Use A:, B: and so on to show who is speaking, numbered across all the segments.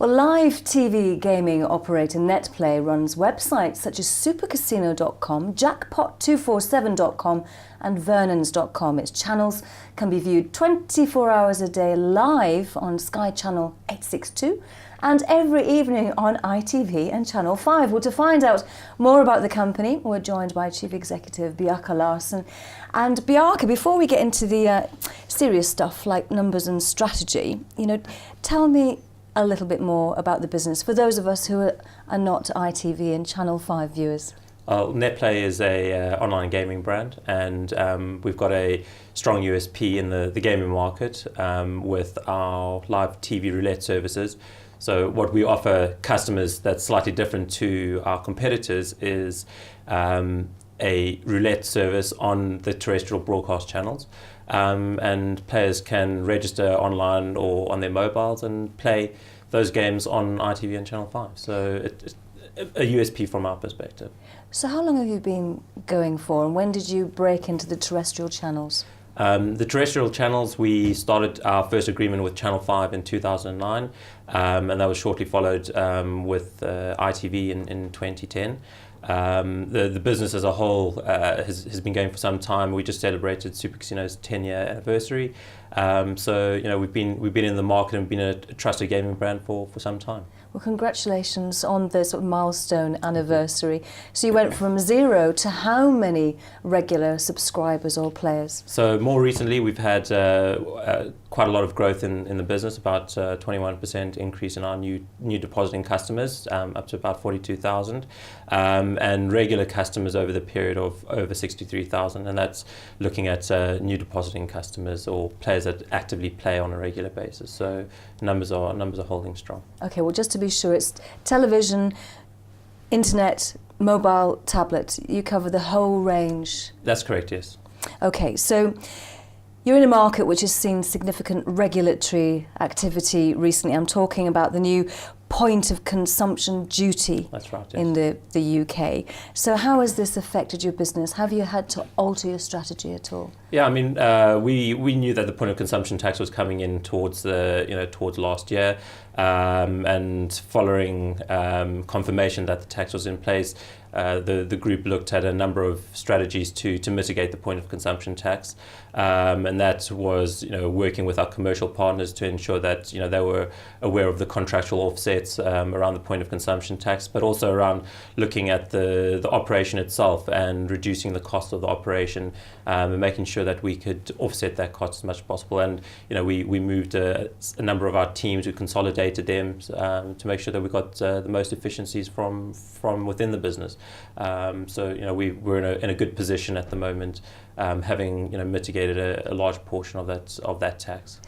A: Well, live TV gaming operator NetPlay runs websites such as supercasino.com, jackpot247.com and vernons.com. Its channels can be viewed 24 hours a day live on Sky Channel 862 and every evening on ITV and Channel 5. Well, to find out more about the company, we're joined by Chief Executive Bjarke Larsen. And Bjarke, before we get into the serious stuff like numbers and strategy, tell me a little bit more about the business for those of us who are not ITV and Channel 5 viewers.
B: NetPlay is a online gaming brand, and we've got a strong USP in the gaming market with our live TV roulette services. So what we offer customers that's slightly different to our competitors is a roulette service on the terrestrial broadcast channels. And players can register online or on their mobiles and play those games on ITV and Channel 5. So it's a USP from our perspective.
A: So how long have you been going for, and when did you break into the terrestrial channels?
B: The terrestrial channels, we started our first agreement with Channel 5 in 2009, and that was shortly followed with ITV in 2010. The business as a whole has been going for some time. We just celebrated Super Casino's 10-year anniversary. So we've been in the market and been a trusted gaming brand for some time.
A: Well, congratulations on the sort of milestone anniversary. So you went from 0 to how many regular subscribers or players?
B: So more recently, we've had quite a lot of growth in the business, about 21% increase in our new depositing customers, up to about 42,000, and regular customers over the period of over 63,000, and that's looking at new depositing customers or players that actively play on a regular basis. So numbers are holding strong.
A: Okay, well, just to be sure, it's television, internet, mobile, tablet. You cover the whole range.
B: That's correct, yes.
A: Okay, so you're in a market which has seen significant regulatory activity recently. I'm talking about the new point of consumption duty.
B: That's right, yes.
A: In the UK. So how has this affected your business? Have you had to alter your strategy at all?
B: Yeah, I mean, we knew that the point of consumption tax was coming in towards last year, and following confirmation that the tax was in place, the group looked at a number of strategies to mitigate the point of consumption tax, and that was working with our commercial partners to ensure that they were aware of the contractual offsets around the point of consumption tax, but also around looking at the operation itself and reducing the cost of the operation, and making sure that we could offset that cost as much as possible. And we moved a number of our teams, we consolidated them to make sure that we got the most efficiencies from within the business. So we're in a good position at the moment, having mitigated a large portion of that tax.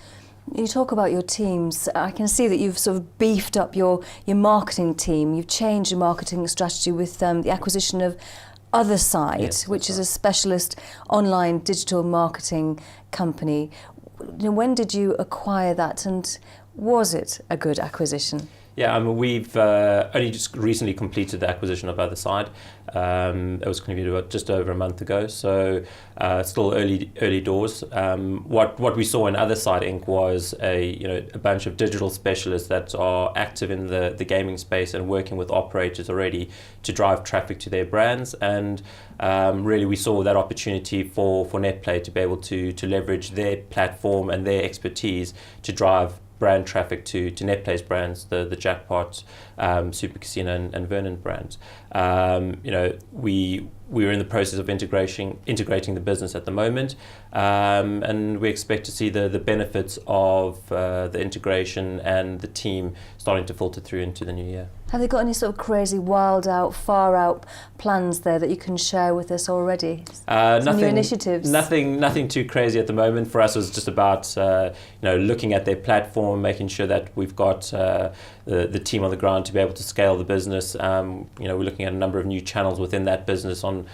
A: You talk about your teams. I can see that you've sort of beefed up your marketing team. You've changed your marketing strategy with the acquisition of Otherside,
B: yes,
A: which is a specialist online digital marketing company. When did you acquire that, and was it a good acquisition?
B: Yeah, I mean, we've only just recently completed the acquisition of Otherside. It was completed just over a month ago, so still early doors. What we saw in Otherside Inc. was a bunch of digital specialists that are active in the gaming space and working with operators already to drive traffic to their brands. And really, we saw that opportunity for NetPlay to be able to leverage their platform and their expertise to drive brand traffic to NetPlay's brands, the Jackpot, Super Casino and Vernon brands. We are in the process of integrating the business at the moment, and we expect to see the benefits of the integration and the team starting to filter through into the new year.
A: Have they got any sort of crazy, wild out, far out plans there that you can share with us already? Some new initiatives?
B: Nothing too crazy at the moment. For us, it was just about looking at their platform, making sure that we've got the team on the ground to be able to scale the business. We're looking at a number of new channels within that business on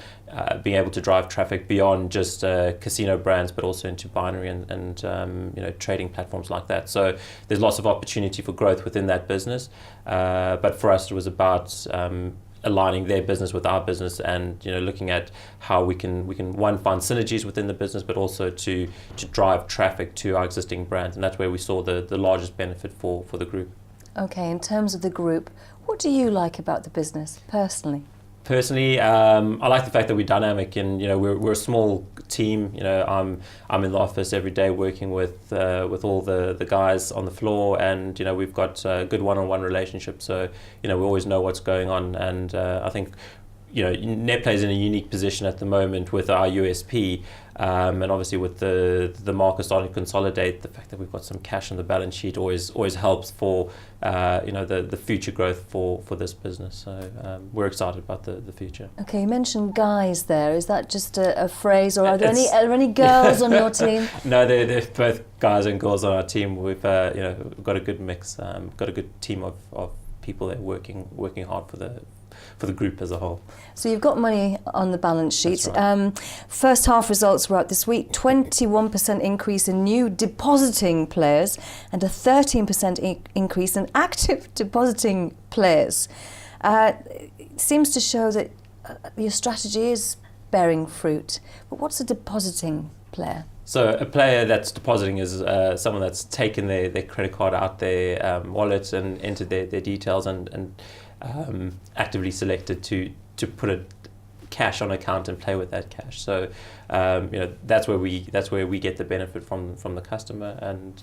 B: being able to drive traffic beyond just casino brands, but also into binary and trading platforms like that. So there's lots of opportunity for growth within that business. But for us, it was about aligning their business with our business, and looking at how we can one, find synergies within the business, but also to drive traffic to our existing brands, and that's where we saw the largest benefit for the group.
A: Okay, in terms of the group, what do you like about the business personally?
B: Personally, I like the fact that we're dynamic, and we're a small team. I'm in the office every day working with all the guys on the floor, and we've got a good one-on-one relationship. So we always know what's going on, and I think NetPlay is in a unique position at the moment with our USP, and obviously with the market starting to consolidate. The fact that we've got some cash on the balance sheet always helps for the future growth for this business. So we're excited about the future.
A: Okay, you mentioned guys there. Is that just a phrase, or are there any girls on your team?
B: No, they're both guys and girls on our team. We've got a good mix. Got a good team of people that are working hard for the group as a whole.
A: So you've got money on the balance sheet.
B: That's right.
A: First half results were out this week. 21% increase in new depositing players and a 13% increase in active depositing players. It seems to show that your strategy is bearing fruit. But what's a depositing player?
B: So a player that's depositing is someone that's taken their credit card out their wallet and entered their details and actively selected to put a cash on account and play with that cash. So that's where we get the benefit from the customer, and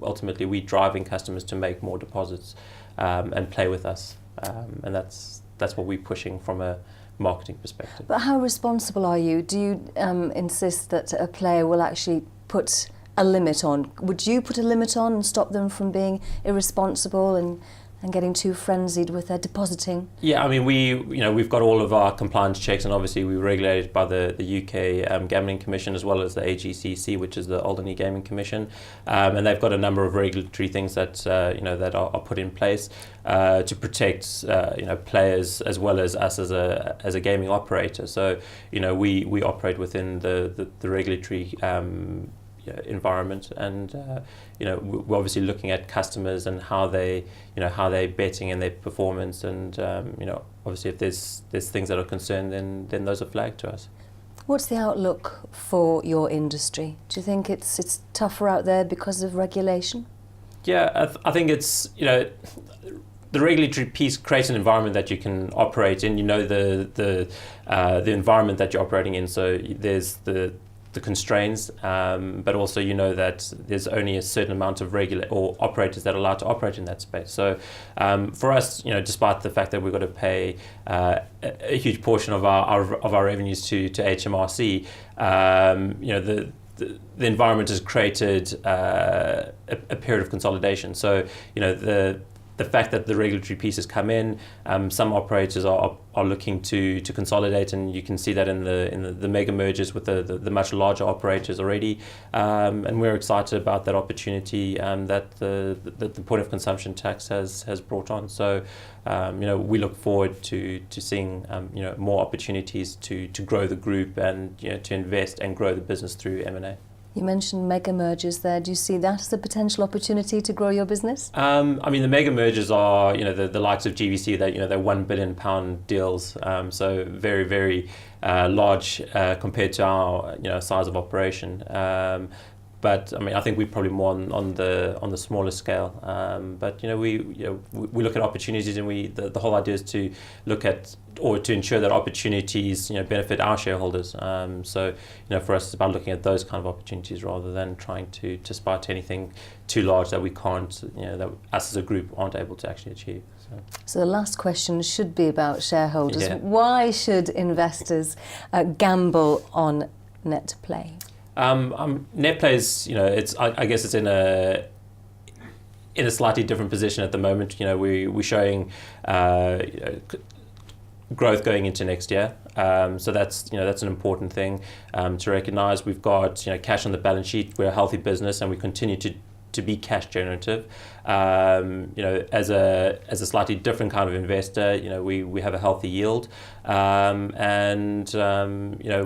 B: ultimately we're driving customers to make more deposits and play with us, and that's what we're pushing from a marketing perspective.
A: But how responsible are you? Do you insist that a player will actually put a limit on? Would you put a limit on and stop them from being irresponsible and getting too frenzied with their depositing? Yeah,
B: I mean, we've got all of our compliance checks, and obviously we're regulated by the UK Gambling Commission as well as the AGCC, which is the Alderney Gaming Commission, and they've got a number of regulatory things that that are put in place to protect players as well as us as a gaming operator. So we operate within the regulatory environment, and we're obviously looking at customers and how they're betting and their performance, and obviously if there's things that are concerned, then those are flagged to us.
A: What's the outlook for your industry? Do you think it's tougher out there because of regulation?
B: Yeah, I think it's the regulatory piece creates an environment that you can operate in. The environment that you're operating in. So there's the constraints, but also that there's only a certain amount of operators that are allowed to operate in that space. So for us, despite the fact that we've got to pay a huge portion of our revenues to HMRC, the environment has created a period of consolidation. So the fact that the regulatory pieces come in, some operators are looking to consolidate, and you can see that in the Megamergers with the much larger operators already, and we're excited about that opportunity that the point of consumption tax has brought on. So we look forward to seeing more opportunities to grow the group and to invest and grow the business through M&A.
A: You mentioned Megamergers there. Do you see that as a potential opportunity to grow your business?
B: I mean, the Megamergers are, the likes of GVC, they're £1 billion deals, so very, very large compared to our size of operation. But I mean, I think we're probably more on the smaller scale. But we look at opportunities, and the whole idea is to look at or to ensure that opportunities benefit our shareholders. So for us, it's about looking at those kind of opportunities rather than trying to aspire to anything too large that we can't, that us as a group aren't able to actually achieve.
A: So the last question should be about shareholders.
B: Yeah.
A: Why should investors gamble on NetPlay?
B: NetPlay is, I guess it's in a slightly different position at the moment. We're showing growth going into next year. So that's an important thing to recognise. We've got cash on the balance sheet. We're a healthy business, and we continue to be cash generative. As a slightly different kind of investor, we have a healthy yield, and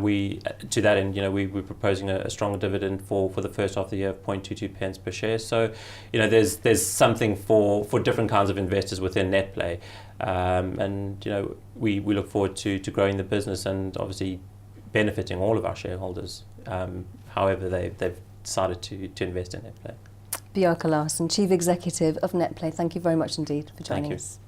B: we to that end, we're proposing a strong dividend for the first half of the year of 0.22 pence per share. So there's something for different kinds of investors within NetPlay, and we look forward to growing the business and obviously benefiting all of our shareholders, however they've decided to invest in NetPlay.
A: Bjarke Larsen, Chief Executive of NetPlay, thank you very much indeed for joining
B: Thank you.
A: us.